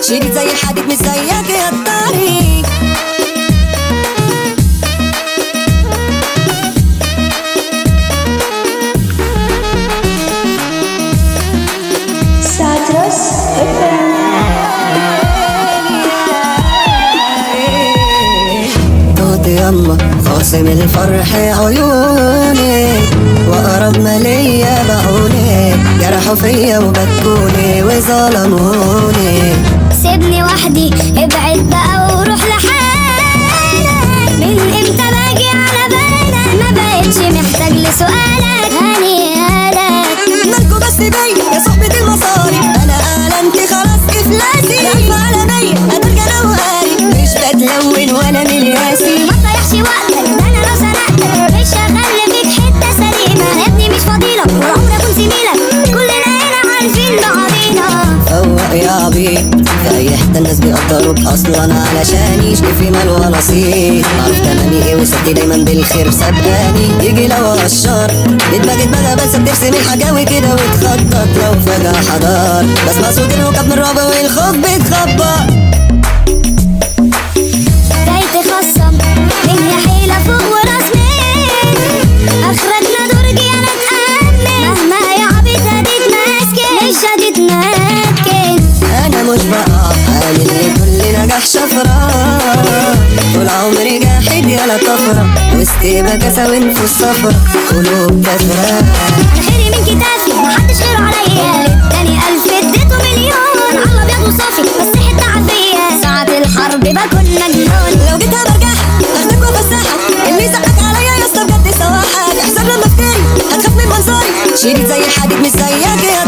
شديد زي حديد مش زيك يا الطريق. ساترس توت يما خاصم الفرح عيوني، وأقرب ما ليا بعوني، جرحوا فيا وبكوني وظلموني. سيبني وحدي ابعد بقى وروح لحالك، من امتى باجي على بالك؟ ما بقتش محتاج لسؤالك، هنيالك مالكوا بس بيا يا صحبة المصاري، أنا أعلنت خلاص إفلاسي، لفة عالمية هترجع نوهاري، مش بتلون ولا ملياسي. ما تضيعش وقتك، ده انا لو سرقتك مش هخلي فيك حتة سليمة. ابني مش فضيلة وعمري اكون زميلك، كلنا هنا عارفين بعضينا. فوق يا عبيط، في أي حتة الناس بيقدروك أصلا علشان يشكي في مال ونصيب. معروف تمامي إيه وستي دايما بالخير سبقاني، يجي لو الشر دماغي دماغها بس بترسم الحكاوي كده وتخطط لو فجأة حضر. بسمع صوت الركب من الرعب والخوف بتخبط. جاي تخصم مني حيلة فوق وراس مين؟ اخرتنا درجي انا اتأمن، مهما يا عبيط هتتمسكن مش هتتمكن. أنا مش بقى عامل لكل نجاح شفرة، طول عمري جاحد يالا طفرة، وسط بكاسة ونفوس صفرة، قلوب كسرة. انا خيري من كتافي محدش غيره عليا، تاني ألف اديته مليون، انا على ابيض وصافي بس حتة عافية، ساعة الحرب بكون مجنون. لو جيتها برجعها هاخدك وافسحك، اللي زقك عليا يا اسطى بجد سواحك، احسن لما افتري هتخاف من منظري، شديد زي حديد مش زيك يا